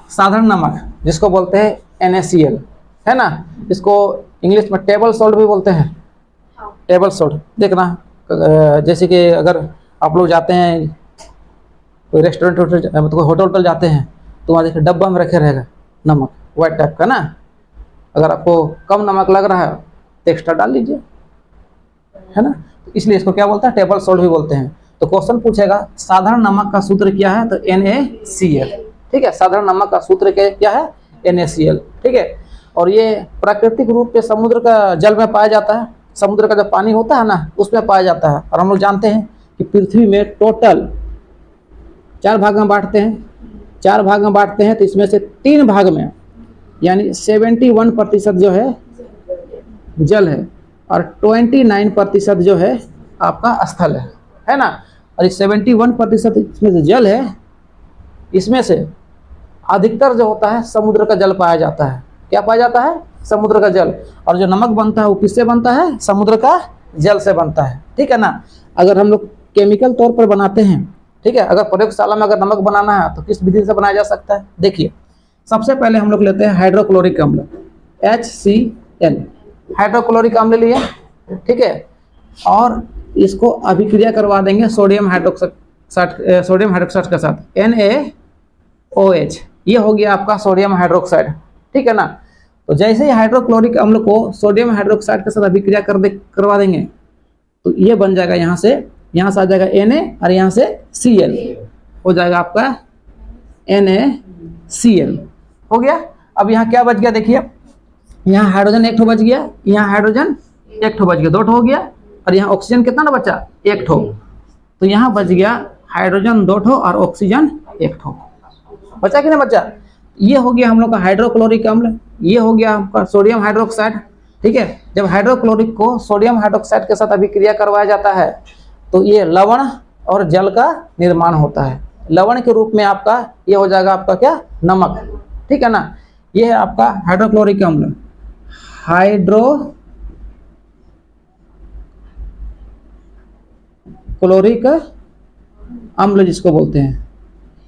साधारण नमक जिसको बोलते हैं NaCl, है ना। इसको इंग्लिश में टेबल सॉल्ट भी बोलते हैं, टेबल सॉल्ट। देखना जैसे कि अगर आप लोग जाते हैं कोई रेस्टोरेंट मतलब कोई होटल जाते हैं तो वहाँ देखिए डब्बा में रखे रहेगा नमक, वाइट टाइप का ना। अगर आपको कम नमक लग रहा है तो एक्स्ट्रा डाल लीजिए, है ना। तो इसलिए इसको क्या बोलते हैं, टेबल सॉल्ट भी बोलते हैं। तो क्वेश्चन पूछेगा साधारण नमक का सूत्र क्या है, तो NaCl, ठीक है। साधारण नमक का सूत्र क्या है, NaCl, ठीक है। और ये प्राकृतिक रूप से समुद्र का जल में पाया जाता है, समुद्र का जो पानी होता है ना उसमें पाया जाता है। और हम लोग जानते हैं कि पृथ्वी में टोटल 4 भाग में बांटते हैं, 4 भाग में बांटते हैं, तो इसमें से 3 भाग में यानी 71% जो है जल है और 29% जो है आपका स्थल है ना। और इस 71% इसमें जो जल है इसमें से अधिकतर जो होता है समुद्र का जल पाया जाता है। क्या पाया जाता है, समुद्र का जल। और जो नमक बनता है वो किससे बनता है, समुद्र का जल से बनता है, ठीक है ना। अगर हम लोग केमिकल तौर पर बनाते हैं, ठीक है, अगर प्रयोगशाला में अगर नमक बनाना है तो किस विधि से बनाया जा सकता है। देखिए सबसे पहले हम लोग लेते हैं हाइड्रोक्लोरिक अम्ल HCl, हाइड्रोक्लोरिक अम्ल लिए, ठीक है। और इसको अभिक्रिया करवा देंगे सोडियम हाइड्रोक्साइड के साथ NaOH, ये हो गया आपका सोडियम हाइड्रोक्साइड, ठीक है ना। तो जैसे ही हाइड्रोक्लोरिक अम्ल को सोडियम हाइड्रोक्साइड के साथ अभिक्रिया करवा देंगे तो ये बन जाएगा, यहाँ से आ जाएगा Na और यहाँ से Cl हो जाएगा आपका NaCl, हो गया। अब यहाँ क्या बच गया, देखिए यहाँ हाइड्रोजन 1 ठो बच गया, यहाँ हाइड्रोजन 1 ठो बच गया, 2 ठो हो गया। और यहाँ ऑक्सीजन कितना ना बचा, 1 ठो। तो यहाँ बच गया हाइड्रोजन 2 ठो और ऑक्सीजन 1 ठो, बचा कि नहीं बचा। ये हो गया हम लोग का हाइड्रोक्लोरिक अम्ल, ये हो गया आपका सोडियम हाइड्रोक्साइड, ठीक है। जब हाइड्रोक्लोरिक को सोडियम हाइड्रोक्साइड के साथ अभिक्रिया करवाया जाता है तो ये लवण और जल का निर्माण होता है। लवण के रूप में आपका ये हो जाएगा आपका क्या, नमक, ठीक है ना। ये है आपका हाइड्रोक्लोरिक अम्ल, हाइड्रोक्लोरिक अम्ल जिसको बोलते हैं।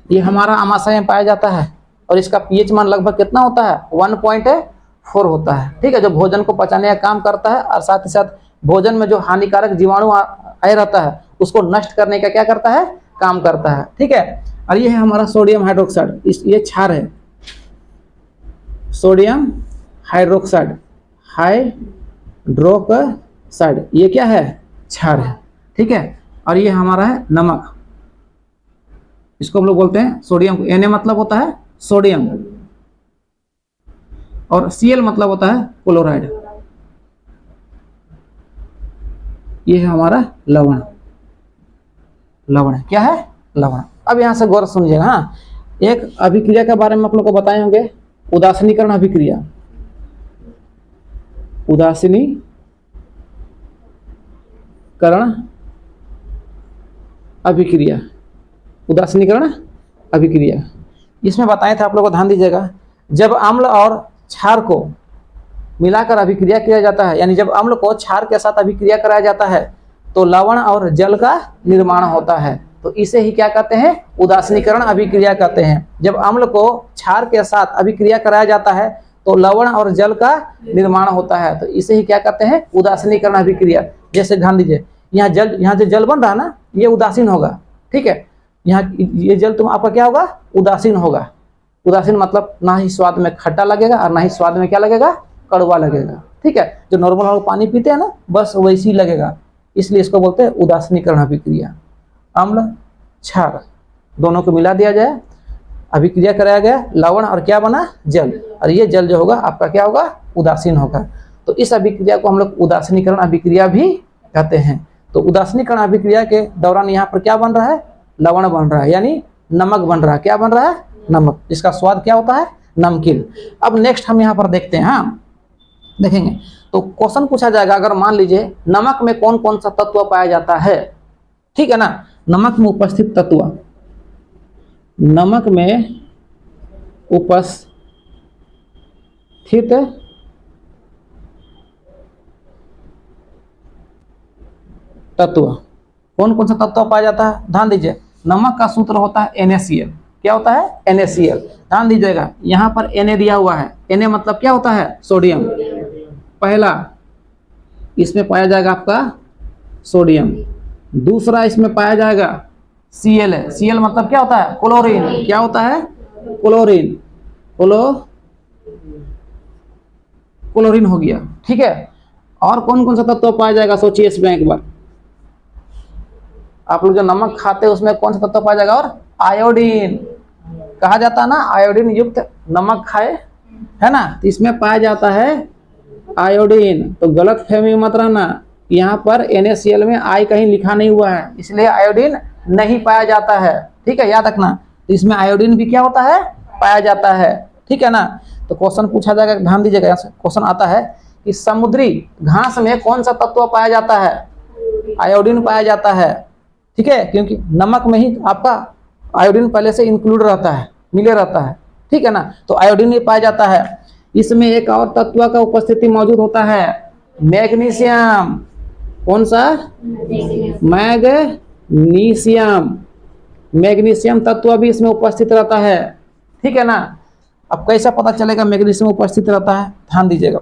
ये हमारा आमाशय में पाया जाता है और इसका pH मान लगभग कितना होता है, 1.4 होता है, ठीक है। जो भोजन को पचाने का काम करता है और साथ ही साथ भोजन में जो हानिकारक जीवाणु आए रहता है उसको नष्ट करने का क्या करता है, काम करता है, ठीक है। और ये है हमारा सोडियम हाइड्रोक्साइड, ये क्षार है, सोडियम हाइड्रोक्साइड, हाइड्रोक्साइड, ये क्या है, क्षार है, ठीक है। और ये हमारा है नमक, इसको हम लोग बोलते हैं सोडियम। Na मतलब होता है सोडियम और Cl मतलब होता है क्लोराइड। ये है हमारा लवण, लवण क्या है, लवण। अब यहां से गौर सुनिएगा, हाँ। एक अभिक्रिया के बारे में आप लोग को बताए होंगे, उदासीनीकरण अभिक्रिया, उदासीनीकरण अभिक्रिया, उदासीनीकरण अभिक्रिया। इसमें बताए थे आप लोग को, ध्यान दीजिएगा। जब अम्ल और क्षार को मिलाकर अभिक्रिया किया जाता है, यानी जब अम्ल को क्षार के साथ अभिक्रिया कराया जाता है तो लवण और जल का निर्माण होता है। तो इसे ही क्या कहते हैं, उदासीनीकरण अभिक्रिया कहते हैं। जब अम्ल को क्षार के साथ अभिक्रिया कराया जाता है तो लवण और जल का निर्माण होता है, तो इसे ही क्या कहते हैं, उदासीनीकरण अभिक्रिया। जैसे ध्यान दीजिए, यहाँ जो जल बन रहा है ना ये उदासीन होगा, ठीक है। यहाँ ये जल तुम आपका क्या होगा, उदासीन होगा। उदासीन मतलब ना ही स्वाद में खट्टा लगेगा और ना ही स्वाद में क्या लगेगा, कड़वा लगेगा, ठीक है। जो नॉर्मल हम लोग पानी पीते हैं ना बस वैसी लगेगा, इसलिए इसको बोलते हैं उदासीनीकरण अभिक्रिया। अम्ल क्षार दोनों को मिला दिया जाए, अभिक्रिया कराया गया, लवण और क्या बना, जल, और ये जल जो होगा आपका क्या होगा, उदासीन होगा। तो इस अभिक्रिया को हम लोग उदासीनीकरण अभिक्रिया भी कहते हैं। तो उदासीनीकरण अभिक्रिया के दौरान यहाँ पर क्या बन रहा है, लवण बन रहा है, यानी नमक बन रहा है। क्या बन रहा है, नमक, जिसका स्वाद क्या होता है, नमकीन। अब नेक्स्ट हम यहाँ पर देखते हैं, हाँ देखेंगे। तो क्वेश्चन पूछा जाएगा, अगर मान लीजिए नमक में कौन कौन सा तत्व पाया जाता है, ठीक है ना। नमक में उपस्थित तत्व, नमक में उपस्थित तत्व, कौन कौन सा तत्व पाया जाता है, ध्यान दीजिए। नमक का सूत्र होता है NaCl, क्या होता है? NaCl। ध्यान दीजिएगा, यहाँ पर Na दिया हुआ है। Na मतलब क्या होता है? सोडियम। पहला इसमें पाया जाएगा आपका सोडियम। दूसरा इसमें पाया जाएगा Cl है। Cl मतलब क्या होता है? क्लोरीन। क्या होता है? क्लोरीन। क्लोरीन हो गया। ठीक है। और कौन कौन सा तत्व पाया जाएगा? सोचिए इसमें एक बार। आप लोग जो नमक खाते हैं उसमें कौन सा तत्व पाया जाएगा? और आयोडीन। कहा जाता है ना आयोडीन युक्त नमक खाए, है ना? तो इसमें पाया जाता है आयोडीन। तो गलत फहमी मत रहना, यहाँ पर NaCl में आई कहीं लिखा नहीं हुआ है, इसलिए आयोडीन नहीं पाया जाता है। ठीक है, याद रखना। तो इसमें आयोडीन भी क्या होता है? पाया जाता है। ठीक है ना? तो क्वेश्चन पूछा जाएगा, ध्यान दीजिएगा। यहाँ से क्वेश्चन आता है कि समुद्री घास में कौन सा तत्व पाया जाता है? आयोडीन पाया जाता है। ठीक है, क्योंकि नमक में ही आपका आयोडीन पहले से इंक्लूड रहता है, मिले रहता है। ठीक है ना? तो आयोडीन ही पाया जाता है। इसमें एक और तत्व का उपस्थिति मौजूद होता है, मैग्नीशियम। कौन सा? मैग्नीशियम। मैग्नीशियम तत्व भी इसमें उपस्थित रहता है। ठीक है ना? अब कैसा पता चलेगा मैग्नीशियम उपस्थित रहता है? ध्यान दीजिएगा,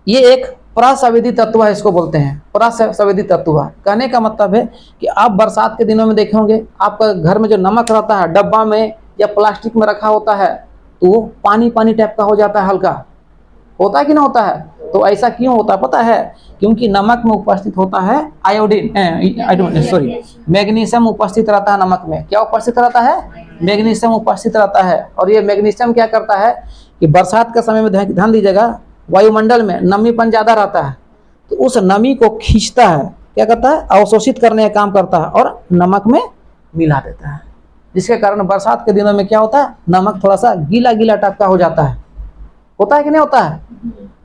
ये एक प्रसंवेदी तत्व है, इसको बोलते हैं प्रसंवेदी तत्व। कहने का मतलब है कि आप बरसात के दिनों में देखे होंगे, आपका घर में जो नमक रहता है डब्बा में या प्लास्टिक में रखा होता है, तो वो पानी पानी टाइप का हो जाता है, हल्का होता है कि ना होता है? तो ऐसा क्यों होता है पता है? क्योंकि नमक में उपस्थित होता है आयोडीन, सॉरी, मैग्नीशियम उपस्थित रहता है नमक में। क्या उपस्थित रहता है? मैग्नीशियम उपस्थित रहता है। और ये मैग्नीशियम क्या करता है कि बरसात के समय में ध्यान दीजिएगा, वायुमंडल में नमीपन ज्यादा रहता है, तो उस नमी को खींचता है, क्या करता है? अवशोषित करने का काम करता है और नमक में मिला देता है, जिसके कारण बरसात के दिनों में क्या होता है? नमक थोड़ा सा गीला गीला टाइप का हो जाता है। होता है कि नहीं होता है?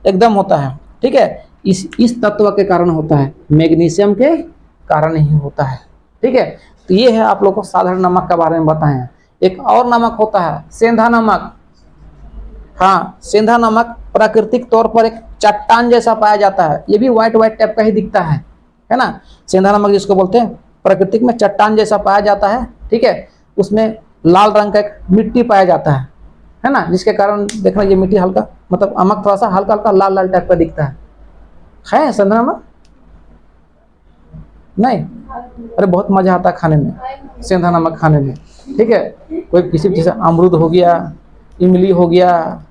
एकदम होता है। ठीक है, इस तत्व के कारण होता है, मैग्नीशियम के कारण ही होता है। ठीक है, तो ये है आप लोग को साधारण नमक के बारे में बताए हैं। एक और नमक होता है सेंधा नमक। हाँ, सेंधा नमक प्राकृतिक तौर पर एक चट्टान जैसा पाया जाता है। ये भी व्हाइट व्हाइट टाइप का ही दिखता है ना? सेंधा नमक जिसको बोलते हैं, प्राकृतिक में चट्टान जैसा पाया जाता है। ठीक है, उसमें लाल रंग का एक मिट्टी पाया जाता है ना? जिसके कारण देखना ये मिट्टी हल्का, मतलब नमक थोड़ा सा हल्का हल्का लाल लाल टाइप का दिखता है सेंधा नमक? नहीं? अरे बहुत मजा आता है खाने में, सेंधा नमक खाने में। ठीक है, कोई किसी जैसे अमरूद हो गया, इमली हो गया,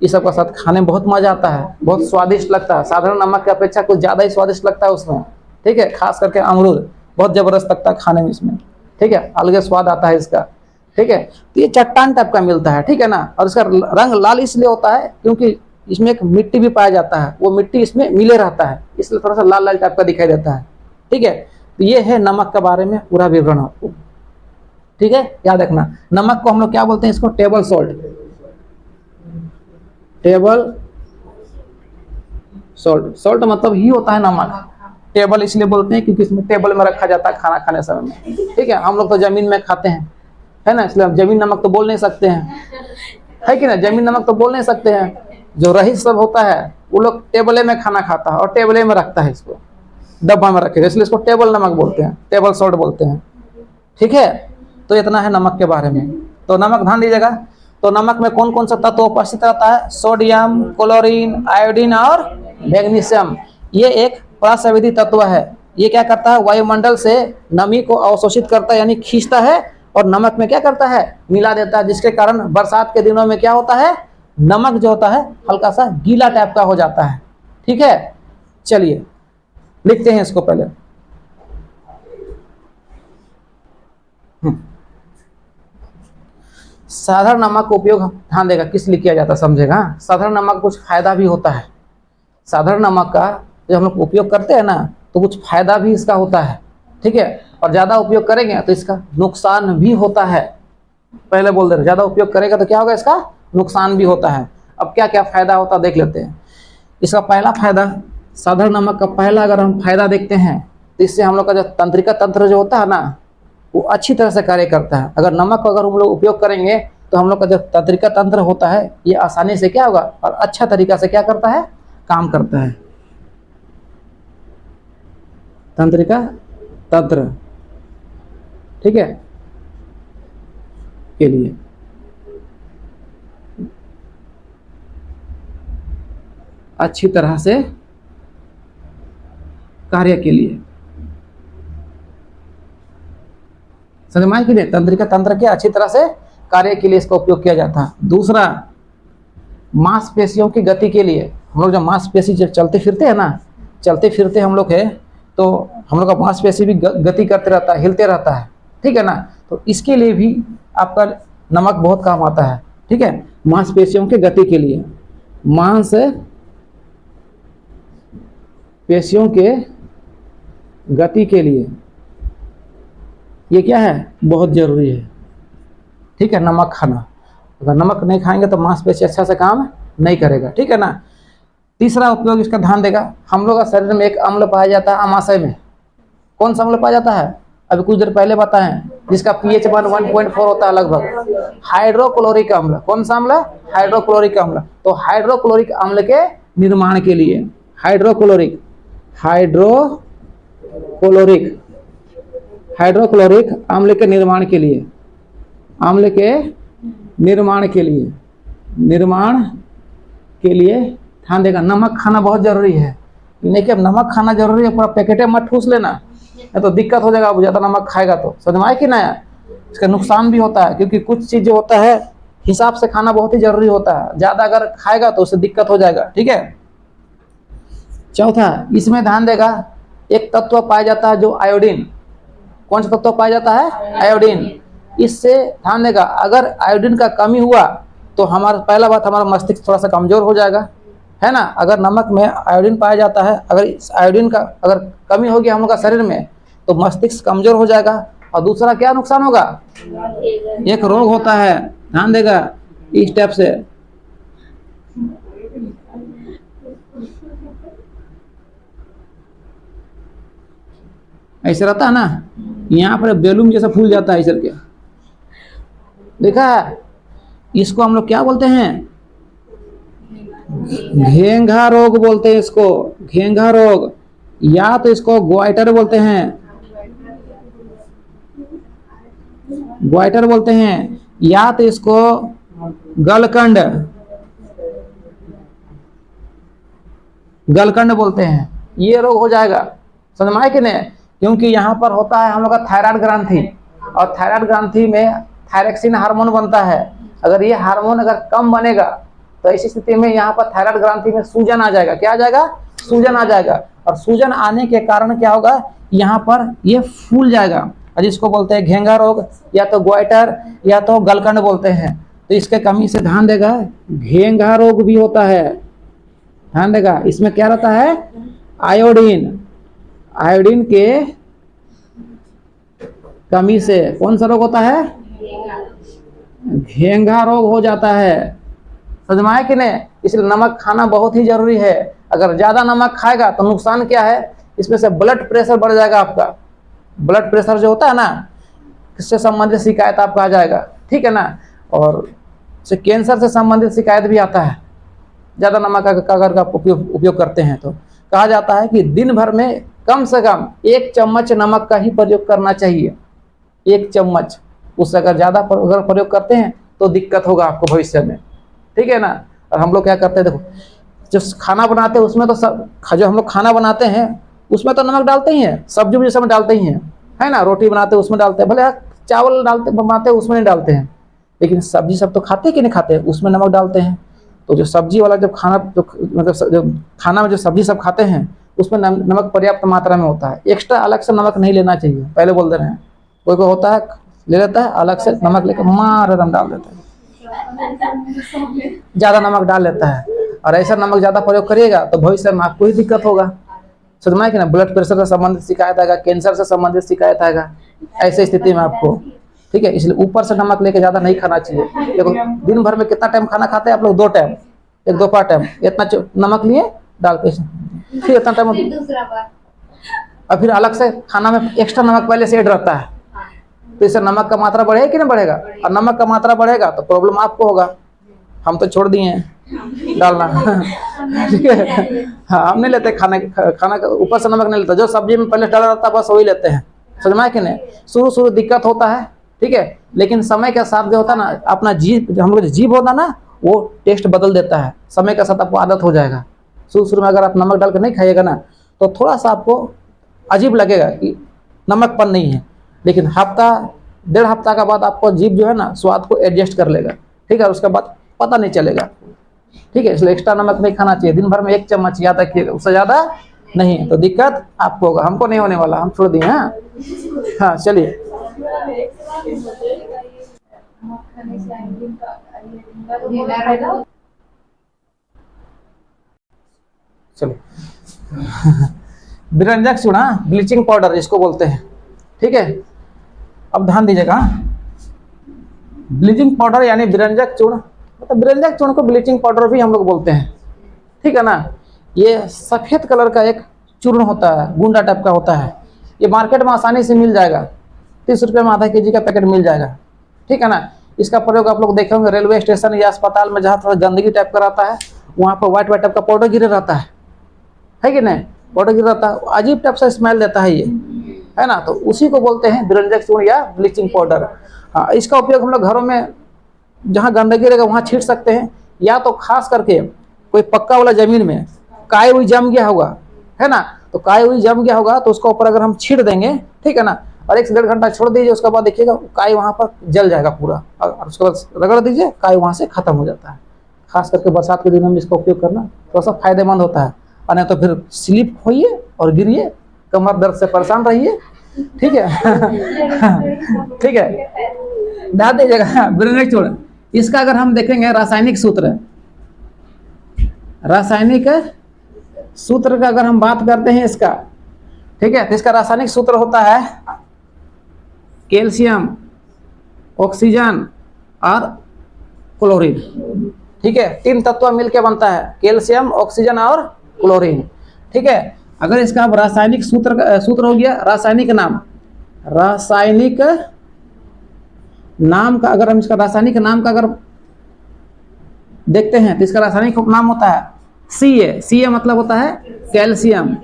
ये सब का साथ खाने में बहुत मजा आता है, बहुत स्वादिष्ट लगता है। साधारण नमक की अपेक्षा कुछ ज्यादा ही स्वादिष्ट लगता है उसमें। ठीक है, खास करके अमरूद बहुत जबरदस्त लगता है खाने में इसमें। ठीक है, अलग स्वाद आता है इसका। ठीक है, तो ये चट्टान टाइप का मिलता है। ठीक है ना? और इसका रंग लाल इसलिए होता है क्योंकि इसमें एक मिट्टी भी पाया जाता है, वो मिट्टी इसमें मिले रहता है, इसलिए थोड़ा सा लाल लाल टाइप का दिखाई देता है। ठीक है, तो ये है नमक के बारे में पूरा विवरण आपको। ठीक है, याद रखना। नमक को हम लोग क्या बोलते हैं? इसको table salt. Table salt, salt मतलब ही होता है नमक। टेबल इसलिए बोलते हैं क्योंकि इसमें टेबल में रखा जाता है खाना खाने समय में। ठीक है, हम लोग तो जमीन में खाते हैं, है ना? इसलिए हम जमीन नमक तो बोल नहीं सकते हैं, है कि ना? जमीन नमक तो बोल नहीं सकते हैं। जो रईस सब होता है वो लोग टेबले में खाना खाता है और टेबले में रखता है, इसको डब्बा में रखेगा, इसलिए इसको टेबल नमक बोलते हैं, टेबल सॉल्ट बोलते हैं। ठीक है, तो इतना है नमक के बारे में। तो नमक ध्यान दीजिएगा, तो नमक में कौन कौन सा तत्व उपस्थित रहता है? सोडियम, क्लोरीन, आयोडीन और मैग्नीशियम। ये एक प्रसंवेदी तत्व है। ये क्या करता है? वायुमंडल से नमी को अवशोषित करता है, यानी खींचता है, और नमक में क्या करता है? मिला देता है, जिसके कारण बरसात के दिनों में क्या होता है? नमक जो होता है हल्का सा गीला टाइप का हो जाता है। ठीक है, चलिए लिखते हैं इसको पहले। साधारण नमक का उपयोग ध्यान देगा किस लिए किया जाता है, समझेगा। साधारण नमक कुछ फायदा भी होता है। साधारण नमक का जब हम लोग उपयोग करते हैं ना, तो कुछ फायदा भी इसका होता है। ठीक है, और ज्यादा उपयोग करेंगे तो इसका नुकसान भी होता है। पहले बोल दे रहे, ज्यादा उपयोग करेगा तो क्या होगा? इसका नुकसान भी होता है। अब क्या क्या फायदा होता है देख लेते हैं। इसका पहला फायदा, साधारण नमक का पहला अगर हम फायदा देखते हैं, तो इससे हम लोग का जो तंत्रिका तंत्र जो होता है ना, वो अच्छी तरह से कार्य करता है। अगर नमक को अगर हम लोग उपयोग करेंगे तो हम लोग का जो तंत्रिका तंत्र होता है, ये आसानी से क्या होगा? और अच्छा तरीका से क्या करता है? काम करता है। तंत्रिका तंत्र, ठीक है, के लिए, अच्छी तरह से कार्य के लिए। समझ में आया कि नहीं? तंत्रिका तंत्र के अच्छी तरह से कार्य के लिए इसका उपयोग किया जाता है। दूसरा, मांसपेशियों की गति के लिए। हम लोग जब मांसपेशी जब चलते फिरते हैं ना, चलते फिरते हम लोग है तो हम लोग का मांसपेशी भी गति करते रहता है, हिलते रहता है, ठीक है ना। तो इसके लिए भी आपका नमक बहुत काम आता है, ठीक है, मांसपेशियों की गति के लिए। मांसपेशियों के गति के लिए ये क्या है, बहुत जरूरी है, ठीक है, नमक खाना। अगर नमक नहीं खाएंगे तो मांसपेशी अच्छा से काम नहीं करेगा, ठीक है ना। तीसरा उपयोग इसका ध्यान देगा, हम लोग का शरीर में एक अम्ल पाया जाता है अमाशय में। कौन सा अम्ल पाया जाता है? अभी कुछ देर पहले बताएं, जिसका pH 1.4 होता है लगभग, हाइड्रोक्लोरिक अम्ल। कौन सा अम्ल? हाइड्रोक्लोरिक अम्ल। तो हाइड्रोक्लोरिक अम्ल के निर्माण के लिए, हाइड्रोक्लोरिक अम्ल के निर्माण के लिए, अम्ल के निर्माण के लिए ध्यान देगा। नमक खाना बहुत जरूरी है, नहीं कि अब नमक खाना जरूरी है पूरा पैकेटे मत ठूस लेना, नहीं तो दिक्कत हो जाएगा। अब ज़्यादा नमक खाएगा तो समझ में आए कि ना, इसका नुकसान भी होता है, क्योंकि कुछ चीज़ जो होता है हिसाब से खाना बहुत ही जरूरी होता है, ज़्यादा अगर खाएगा तो उससे दिक्कत हो जाएगा, ठीक है। चौथा, इसमें ध्यान देगा, एक तत्व पाया जाता है जो आयोडीन। कौन सा तत्व पाया जाता है? आयोडीन। इससे ध्यान देगा, अगर आयोडीन का कमी हुआ तो हमारा पहला बात, हमारा मस्तिष्क थोड़ा सा कमजोर हो जाएगा, है ना। अगर नमक में आयोडीन पाया जाता है, अगर इस आयोडीन का अगर कमी होगी हम लोग का शरीर में तो मस्तिष्क कमजोर हो जाएगा। और दूसरा क्या नुकसान होगा? एक रोग होता है, ध्यान देगा इस स्टेप से, ऐसे रहता है ना, यहाँ पर बैलून जैसा फूल जाता है, ऐसे क्या देखा है, इसको हम लोग क्या बोलते हैं? घेंघा रोग बोलते हैं इसको, घेंघा रोग, या तो इसको ग्वाइटर बोलते हैं, या तो इसको गलकंड बोलते हैं। ये रोग हो जाएगा, समझ में आए कि नहीं? क्योंकि यहाँ पर होता है हम लोग का थायराइड ग्रंथि, और थायराइड ग्रंथि में थायरक्सिन हार्मोन बनता है। अगर ये हार्मोन अगर कम बनेगा तो ऐसी स्थिति में यहाँ पर थायराइड ग्रंथि में सूजन आ जाएगा। क्या आ जाएगा? सूजन आ जाएगा। और सूजन आने के कारण क्या होगा, यहाँ पर ये फूल जाएगा, जिसको बोलते हैं घेंघा रोग, या तो ग्वाइटर या तो गलकंड बोलते हैं। तो इसके कमी से ध्यान देगा, घेंघा रोग भी होता है, ध्यान देगा। इसमें क्या रहता है? आयोडीन के कमी से कौन सा रोग होता है? घेंघा रोग हो जाता है। समझ में आया कि नहीं? इसलिए नमक खाना बहुत ही जरूरी है। अगर ज्यादा नमक खाएगा तो नुकसान क्या है, इसमें से ब्लड प्रेशर बढ़ जाएगा आपका। ब्लड प्रेशर जो होता है ना, इससे संबंधित शिकायत आपका आ जाएगा, ठीक है ना। और कैंसर से संबंधित शिकायत भी आता है ज्यादा नमक अगर का उपयोग करते हैं। तो कहा जाता है कि दिन भर में कम से कम 1 चम्मच नमक का ही प्रयोग करना चाहिए, 1 चम्मच। उससे अगर ज्यादा अगर प्रयोग करते हैं तो दिक्कत होगा आपको भविष्य में, ठीक है ना। और हम लोग क्या करते हैं, देखो जो खाना बनाते हैं उसमें तो सब, जो हम लोग खाना बनाते हैं उसमें तो नमक डालते ही हैं, सब्जी भी सब डालते ही हैं, है ना। रोटी बनाते हैं उसमें डालते हैं, भले चावल बनाते हैं उसमें नहीं डालते हैं, लेकिन सब्जी सब तो खाते हैं कि नहीं खाते हैं, उसमें नमक डालते हैं। तो जो सब्जी वाला जब खाना, जो मतलब जो खाना में जो सब्जी सब खाते हैं उसमें नमक पर्याप्त मात्रा में होता है। एक्स्ट्रा अलग से नमक नहीं लेना चाहिए, पहले बोल दे रहे हैं। कोई कोई होता है ले लेता है अलग से नमक लेकर मार एकदम डाल देता है, ज्यादा नमक डाल लेता है। और ऐसा नमक ज्यादा प्रयोग करिएगा तो भविष्य में आपको ही दिक्कत होगा। समझ में कि ना, ब्लड प्रेशर से संबंधित शिकायत आएगा, कैंसर से संबंधित शिकायत आएगा ऐसे स्थिति में आपको, ठीक है। इसलिए ऊपर से नमक लेके ज्यादा नहीं खाना चाहिए। देखो दिन भर में कितना टाइम खाना खाते हैं आप लोग? 2 टाइम, एक दोपहर टाइम। इतना नमक लिए डाल के फिर इतना टाइम, और फिर अलग से खाना में एक्स्ट्रा नमक पहले से ऐड रहता है, तो इससे नमक का मात्रा बढ़ेगा कि नहीं बढ़ेगा? और नमक का मात्रा बढ़ेगा तो प्रॉब्लम आपको होगा। हम तो छोड़ दिए हैं डालना, ठीक है। हाँ, हम नहीं लेते खाना का ऊपर से नमक नहीं लेते, जो सब्जी में पहले डाला रहता है बस वही लेते हैं। समझ में कि नहीं? शुरू दिक्कत होता है, ठीक है। लेकिन समय के साथ जो होता है ना, अपना जीभ, हम लोग जीभ होता ना, वो टेस्ट बदल देता है। समय के साथ आपको आदत हो जाएगा। शुरू शुरू में अगर आप नमक डाल कर नहीं खाइएगा ना, तो थोड़ा सा आपको अजीब लगेगा कि नमकपन नहीं है, लेकिन हफ्ता 1.5 हफ्ता का बाद आपको जीभ जो है ना, स्वाद को एडजस्ट कर लेगा। ठीक है, उसके बाद पता नहीं चलेगा। ठीक है, इसलिए एक्स्ट्रा नमक नहीं खाना चाहिए। दिन भर में 1 चम्मच याद रखिएगा, उससे ज़्यादा नहीं, तो दिक्कत आपको होगा, हमको नहीं होने वाला, हम छोड़ दिए। हाँ चलिए, चलो बिरंजक चूना, ब्लीचिंग पाउडर इसको बोलते हैं। ठीक है, अब ध्यान दीजिएगा, ब्लीचिंग पाउडर यानी बिरंजक चूर्ण, मतलब बिरंजक चूर्ण को ब्लीचिंग पाउडर भी हम लोग बोलते हैं। ठीक है ना, ये सफ़ेद कलर का एक चूर्ण होता है, गुंडा टाइप का होता है। ये मार्केट में आसानी से मिल जाएगा, 30 रुपये में आधा kg का पैकेट मिल जाएगा। ठीक है ना, इसका प्रयोग आप लोग देखे होंगे रेलवे स्टेशन या अस्पताल में, जहाँ थोड़ा गंदगी टाइप का रहता है, वहाँ पर व्हाइट टाइप का पाउडर गिरे रहता है कि नहीं, पाउडर गिर रहता है, अजीब टाइप से स्मेल देता है ये, है ना, तो उसी को बोलते हैं बिरंजक चूर्ण या ब्लीचिंग पाउडर। हाँ, इसका उपयोग हम लोग घरों में जहाँ गंदगी रहेगा वहाँ छीट सकते हैं, या तो खास करके कोई पक्का वाला ज़मीन में काई हुई जम गया होगा, है ना, तो काई हुई जम गया होगा तो उसका ऊपर अगर हम छीट देंगे, ठीक है ना, और 1 से 1.5 घंटा छोड़ दीजिए, उसके बाद देखिएगा काई वहाँ पर जल जाएगा पूरा, और उसके बाद रगड़ दीजिए, काई वहाँ से खत्म हो जाता है। खास करके बरसात के दिनों में इसका उपयोग करना थोड़ा सा फायदेमंद होता है, और नहीं तो फिर स्लिप होइए और गिरिए, कमर दर्द से परेशान रहिए। ठीक है ठीक है, ध्यान दीजिएगा, बिरंजक चूर्ण, इसका अगर हम देखेंगे रासायनिक सूत्र, रासायनिक सूत्र का अगर हम बात करते हैं इसका, ठीक है, तो इसका रासायनिक सूत्र होता है कैल्शियम, ऑक्सीजन और क्लोरीन। ठीक है, 3 तत्व मिलकर बनता है, कैल्शियम, ऑक्सीजन और क्लोरीन। ठीक है, अगर इसका अब रासायनिक सूत्र हो गया, रासायनिक नाम, रासायनिक नाम का अगर हम इसका रासायनिक नाम का अगर देखते हैं, तो इसका रासायनिक नाम होता है Ca। Ca मतलब होता है कैल्शियम,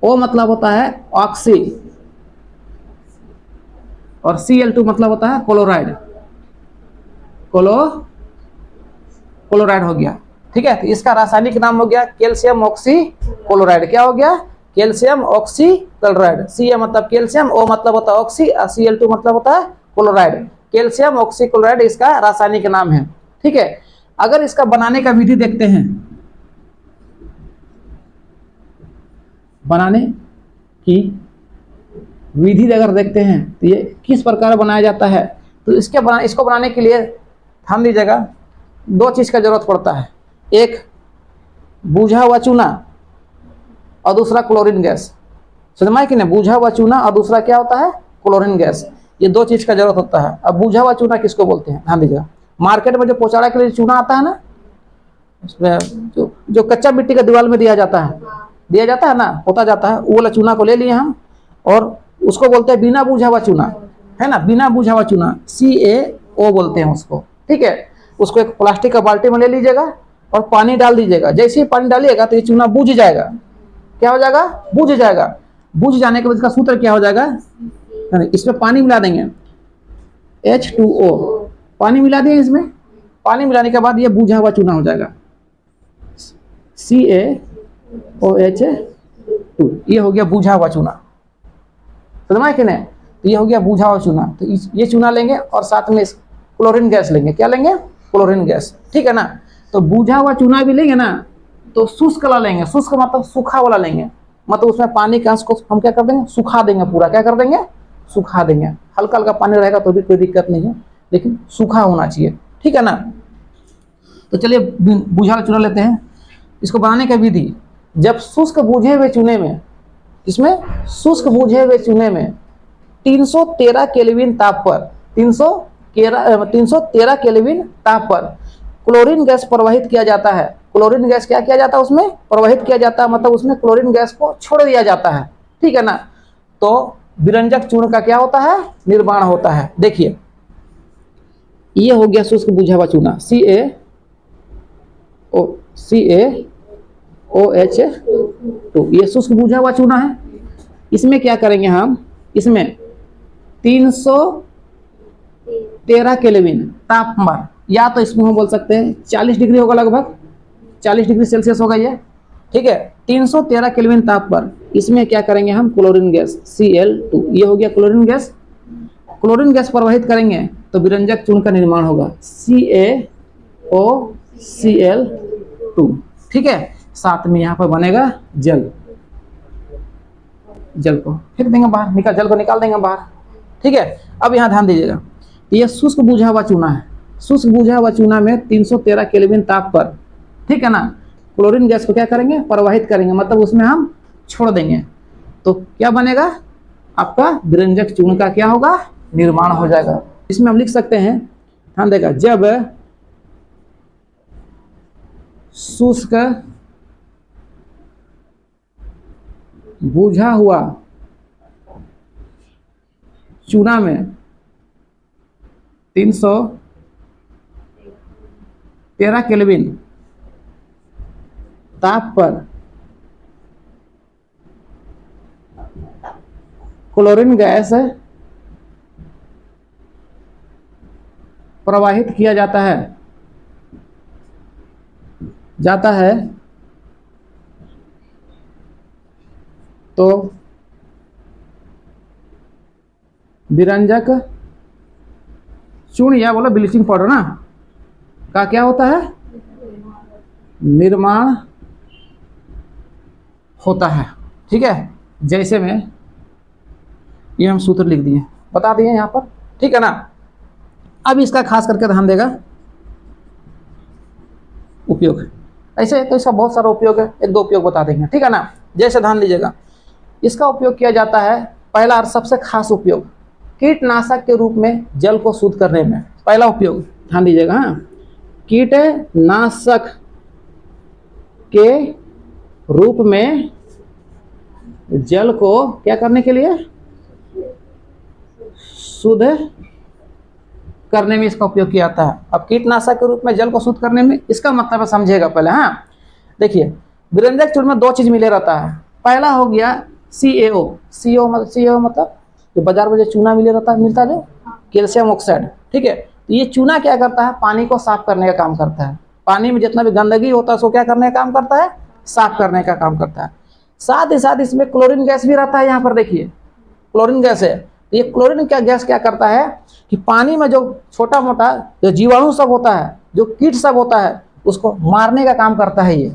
O मतलब होता है ऑक्सी, और Cl2 मतलब होता है क्लोराइड। क्लोराइड हो गया। ठीक है, तो इसका रासायनिक नाम हो गया कैल्शियम ऑक्सी क्लोराइड। क्या हो गया? Calcium oxy chloride. Ca मतलब कैल्शियम, O मतलब होता है ऑक्सी, और Cl2 मतलब होता है क्लोराइड। कैल्शियम ऑक्सी क्लोराइड इसका रासायनिक नाम है। ठीक है, अगर इसका बनाने का विधि देखते हैं, बनाने की विधि अगर देखते हैं तो ये किस प्रकार बनाया जाता है, तो इसको बनाने के लिए ध्यान दीजिएगा, 2 चीज़ का जरूरत पड़ता है, एक बूझा हुआ चूना और दूसरा क्लोरीन गैस। समझ में आया कि नहीं? बूझा हुआ चूना और दूसरा क्या होता है? Chlorine gas. ये 2 चीज़ का जरूरत होता है। अब बूझा हुआ चूना किसको बोलते हैं? ध्यान दीजिएगा, मार्केट में जो पोचाड़ा के लिए चूना आता है ना, उसमें जो कच्चा मिट्टी का दीवार में दिया जाता है ना, होता जाता है, वो वाला चूना को ले लिए हम, और उसको बोलते हैं बिना बूझा हुआ चूना, है ना, बिना बूझा हुआ चूना, CaO बोलते हैं उसको। ठीक है, उसको एक प्लास्टिक का बाल्टी में ले लीजिएगा और पानी डाल दीजिएगा। जैसे ही पानी डालिएगा तो ये चूना बूझ जाएगा। क्या हो जाएगा? बूझ जाएगा। बूझ जाने के बाद इसका सूत्र क्या हो जाएगा? इसमें पानी मिला देंगे, H2O, पानी मिला दिए इसमें। पानी मिलाने के बाद ये बूझा हुआ चूना हो जाएगा, CaOH2। ये हो गया बूझा हुआ चूना। समझ में कि नहीं? तो ये हो गया बूझा हुआ चूना। तो ये चूना लेंगे और साथ में क्लोरीन गैस लेंगे। क्या लेंगे? Chlorine gas. ठीक है ना? तो बूझा हुआ चूना भी लेंगे ना, तो शुष्क वाला लेंगे। शुष्क मतलब सूखा वाला लेंगे, मतलब उसमें पानी के अंश को हम क्या कर देंगे? सुखा देंगे पूरा। क्या कर देंगे? सुखा देंगे। हल्का हल्का पानी रहेगा तो भी कोई दिक्कत नहीं है, लेकिन सूखा होना चाहिए। ठीक है ना? तो चलिए बूझा हुआ चूना लेते हैं। इसको बनाने का विधि, जब शुष्क बूझे हुए चूने में, इसमें शुष्क बूझे हुए चूने में 313 केल्विन ताप पर 313 केल्विन ताप पर क्लोरीन गैस प्रवाहित किया जाता है। क्लोरीन गैस क्या किया जाता है? उसमें प्रवाहित किया जाता है, मतलब उसमें क्लोरीन गैस को छोड़ दिया जाता है। ठीक है ना? तो बिरंजक चूर्ण का क्या होता है? निर्माण होता है। देखिए, ये हो गया शुष्क बूझा हुआ चूना, CaOH2। ये शुष्क बूझा हुआ चूना है। इसमें क्या करेंगे हम? इसमें 313 केल्विन तापमान, या तो इसमें हम बोल सकते हैं 40 डिग्री होगा, लगभग 40 डिग्री सेल्सियस होगा ये, ठीक है। 313 केल्विन ताप पर इसमें क्या करेंगे हम, क्लोरीन गैस Cl2, ये हो गया क्लोरीन गैस। क्लोरीन गैस प्रवाहित करेंगे तो विरंजक चूर्ण का निर्माण होगा CaOCl2, ठीक है। साथ में यहाँ पर बनेगा जल, जल को फेंक देंगे बाहर, जल को निकाल देंगे बाहर, ठीक है। अब यहाँ ध्यान दीजिएगा, ये शुष्क बुझा हुआ चूना है। शुष्क बुझा हुआ चूना में 313 केल्विन ताप पर, ठीक है ना, क्लोरीन गैस को क्या करेंगे, प्रवाहित करेंगे, मतलब उसमें हम छोड़ देंगे, तो क्या बनेगा, आपका विरंजक चूर्ण का क्या होगा, निर्माण हो जाएगा। इसमें हम लिख सकते हैं, ध्यान देगा, जब शुष्क बुझा हुआ चूना में 313 केल्विन ताप पर क्लोरीन गैस प्रवाहित किया जाता है तो विरंजक चूर्ण, या बोलो ब्लीचिंग पाउडर ना, का क्या होता है, निर्माण होता है, ठीक है। जैसे में ये हम सूत्र लिख दिए, बता दिए यहाँ पर, ठीक है ना। अब इसका खास करके ध्यान देगा उपयोग, ऐसे तो इसका बहुत सारा उपयोग है, एक दो उपयोग बता देंगे, ठीक है ना। जैसे ध्यान दीजिएगा, इसका उपयोग किया जाता है, पहला और सबसे खास उपयोग कीटनाशक के रूप में जल को शुद्ध करने में, पहला उपयोग ध्यान दीजिएगा, हाँ, कीटनाशक के रूप में जल को क्या करने के लिए, शुद्ध करने में इसका उपयोग किया जाता है। अब कीटनाशक के रूप में जल को शुद्ध करने में, इसका मतलब है, समझिएगा पहले, हाँ देखिए, विरंजक चूर्ण में दो चीज मिले रहता है। पहला हो गया CO मतलब जो बाजार में जो चूना मिले रहता है, मिलता जो कैल्शियम ऑक्साइड, ठीक है। तो ये चूना क्या करता है, पानी को साफ करने का काम करता है, पानी में जितना भी गंदगी होता है उसको क्या करने का काम करता है, साफ करने का काम करता है। साथ ही साथ इसमें क्लोरीन गैस भी रहता है, यहाँ पर देखिए क्लोरीन गैस है। तो ये क्लोरीन क्या गैस क्या करता है कि पानी में जो छोटा मोटा जो जीवाणु सब होता है, जो कीट सब होता है, उसको मारने का काम करता है ये,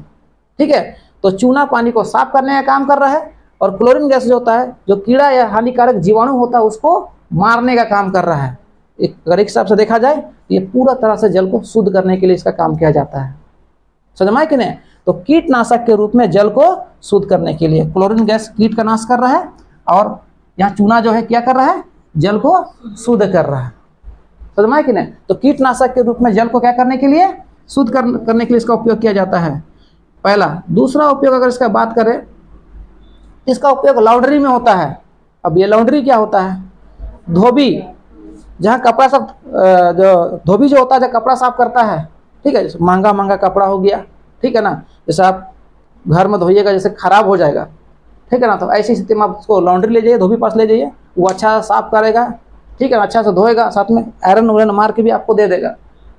ठीक है। तो चूना पानी को साफ करने का काम कर रहा है, और क्लोरीन गैस जो होता है, जो कीड़ा या हानिकारक जीवाणु होता है उसको मारने का काम कर रहा है। अगर एक हिसाब से देखा जाए, ये पूरा तरह से जल को शुद्ध करने के लिए इसका काम किया जाता है, समझ में आया कि नहीं। तो कीटनाशक के रूप में जल को शुद्ध करने के लिए क्लोरीन गैस कीट का नाश कर रहा है, और यहाँ चूना जो है क्या कर रहा है, जल को शुद्ध कर रहा है, समझ में आया कि नहीं। तो कीटनाशक के रूप में जल को क्या करने के लिए, शुद्ध करने के लिए इसका उपयोग किया जाता है, पहला। दूसरा उपयोग अगर इसका बात करें, इसका उपयोग लॉन्ड्री में होता है। अब ये लॉन्ड्री क्या होता है, धोबी, जहाँ कपड़ा सब जो धोबी जो होता है, जहाँ कपड़ा साफ करता है, ठीक है, महंगा महंगा कपड़ा हो गया, ठीक है ना, जैसे आप घर में धोइएगा, जैसे खराब हो जाएगा, ठीक है ना, तो ऐसी स्थिति में आप उसको लॉन्ड्री ले जाइए, धोबी पास ले जाइए, वो अच्छा साफ करेगा, ठीक है ना, अच्छा से धोएगा, साथ में आयरन वायरन मार के भी आपको दे देगा,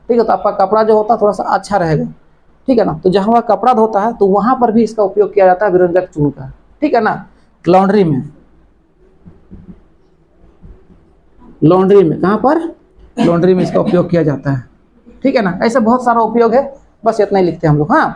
ठीक है। तो आपका कपड़ा जो होता है थोड़ा सा अच्छा रहेगा, ठीक है ना। तो जहाँ वह कपड़ा धोता है तो वहाँ पर भी इसका उपयोग किया जाता है विरंजक चूर्ण का, ठीक है ना। लॉन्ड्री में, कहाँ पर, लॉन्ड्री में इसका उपयोग किया जाता है, ठीक है ना। ऐसे बहुत सारा उपयोग है, बस इतना ही लिखते हैं हम लोग, हाँ।